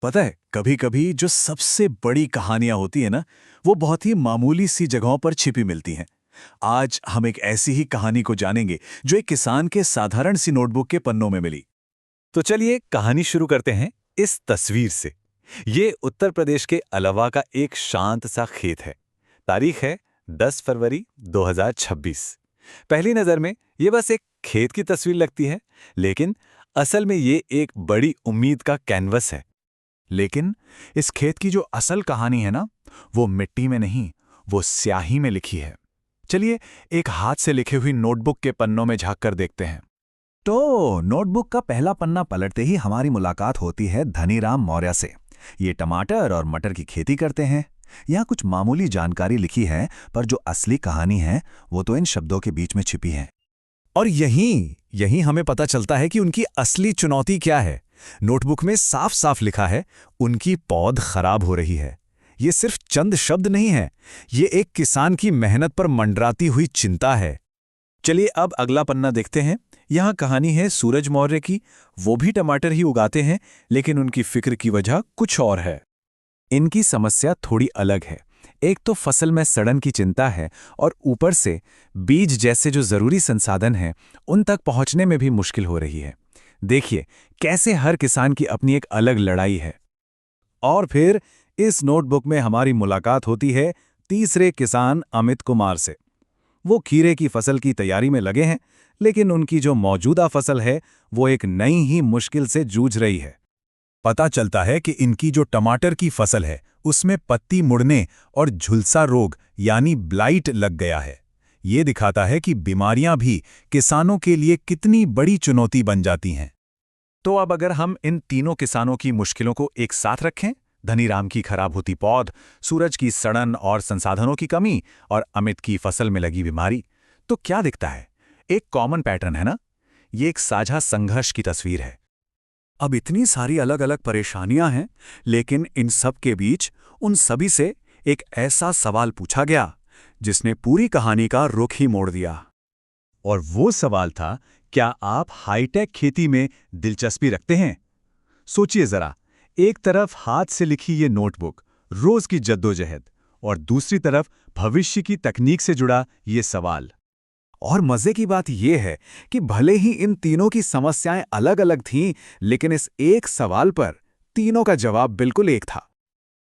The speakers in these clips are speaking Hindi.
पता है, कभी कभी जो सबसे बड़ी कहानियां होती है ना, वो बहुत ही मामूली सी जगहों पर छिपी मिलती हैं। आज हम एक ऐसी ही कहानी को जानेंगे जो एक किसान के साधारण सी नोटबुक के पन्नों में मिली। तो चलिए कहानी शुरू करते हैं इस तस्वीर से। ये उत्तर प्रदेश के अलावा का एक शांत सा खेत है। तारीख है 10 फरवरी 2026। पहली नजर में ये बस एक खेत की तस्वीर लगती है, लेकिन असल में ये एक बड़ी उम्मीद का कैनवस है। लेकिन इस खेत की जो असल कहानी है ना, वो मिट्टी में नहीं, वो स्याही में लिखी है। चलिए एक हाथ से लिखी हुई नोटबुक के पन्नों में झांक कर देखते हैं। तो नोटबुक का पहला पन्ना पलटते ही हमारी मुलाकात होती है धनीराम मौर्य से। ये टमाटर और मटर की खेती करते हैं। यहाँ कुछ मामूली जानकारी लिखी है, पर जो असली कहानी है वो तो इन शब्दों के बीच में छिपी है। और यहीं यहीं हमें पता चलता है कि उनकी असली चुनौती क्या है। नोटबुक में साफ साफ लिखा है, उनकी पौध खराब हो रही है। ये सिर्फ चंद शब्द नहीं है, ये एक किसान की मेहनत पर मंडराती हुई चिंता है। चलिए अब अगला पन्ना देखते हैं। यहाँ कहानी है सूरज मौर्य की। वो भी टमाटर ही उगाते हैं, लेकिन उनकी फिक्र की वजह कुछ और है। इनकी समस्या थोड़ी अलग है। एक तो फसल में सड़न की चिंता है, और ऊपर से बीज जैसे जो जरूरी संसाधन हैं उन तक पहुंचने में भी मुश्किल हो रही है। देखिए कैसे हर किसान की अपनी एक अलग लड़ाई है। और फिर इस नोटबुक में हमारी मुलाकात होती है तीसरे किसान अमित कुमार से। वो खीरे की फसल की तैयारी में लगे हैं, लेकिन उनकी जो मौजूदा फसल है वो एक नई ही मुश्किल से जूझ रही है। पता चलता है कि इनकी जो टमाटर की फसल है उसमें पत्ती मुड़ने और झुलसा रोग यानी ब्लाइट लग गया है। ये दिखाता है कि बीमारियां भी किसानों के लिए कितनी बड़ी चुनौती बन जाती हैं। तो अब अगर हम इन तीनों किसानों की मुश्किलों को एक साथ रखें, धनीराम की खराब होती पौध, सूरज की सड़न और संसाधनों की कमी, और अमित की फसल में लगी बीमारी, तो क्या दिखता है? एक कॉमन पैटर्न है ना? ये एक साझा संघर्ष की तस्वीर है। अब इतनी सारी अलग अलग परेशानियां हैं, लेकिन इन सब के बीच उन सभी से एक ऐसा सवाल पूछा गया जिसने पूरी कहानी का रुख ही मोड़ दिया। और वो सवाल था, क्या आप हाईटेक खेती में दिलचस्पी रखते हैं? सोचिए जरा, एक तरफ हाथ से लिखी ये नोटबुक, रोज की जद्दोजहद, और दूसरी तरफ भविष्य की तकनीक से जुड़ा ये सवाल। और मजे की बात यह है कि भले ही इन तीनों की समस्याएं अलग अलग थीं, लेकिन इस एक सवाल पर तीनों का जवाब बिल्कुल एक था।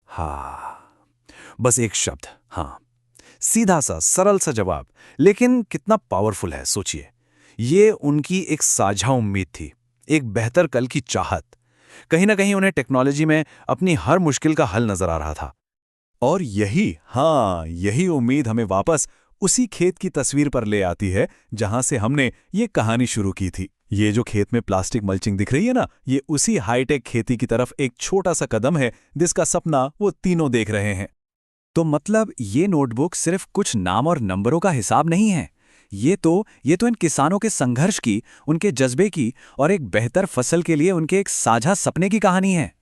हाँ, बस एक शब्द, हाँ। सीधा सा सरल सा जवाब, लेकिन कितना पावरफुल है सोचिए। ये उनकी एक साझा उम्मीद थी, एक बेहतर कल की चाहत। कहीं ना कहीं उन्हें टेक्नोलॉजी में अपनी हर मुश्किल का हल नजर आ रहा था। और यही उम्मीद हमें वापस उसी खेत की तस्वीर पर ले आती है जहां से हमने ये कहानी शुरू की थी। ये जो खेत में प्लास्टिक मल्चिंग दिख रही है ना, ये उसी हाईटेक खेती की तरफ एक छोटा सा कदम है जिसका सपना वो तीनों देख रहे हैं। तो मतलब ये नोटबुक सिर्फ कुछ नाम और नंबरों का हिसाब नहीं है। ये तो इन किसानों के संघर्ष की, उनके जज्बे की, और एक बेहतर फसल के लिए उनके एक साझा सपने की कहानी है।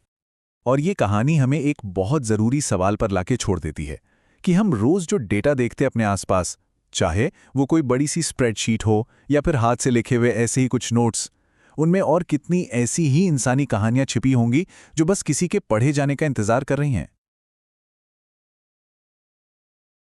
और ये कहानी हमें एक बहुत जरूरी सवाल पर लाके छोड़ देती है कि हम रोज जो डेटा देखते अपने आसपास, चाहे वो कोई बड़ी सी स्प्रेडशीट हो या फिर हाथ से लिखे हुए ऐसे ही कुछ नोट्स, उनमें और कितनी ऐसी ही इंसानी कहानियां छिपी होंगी जो बस किसी के पढ़े जाने का इंतजार कर रही हैं।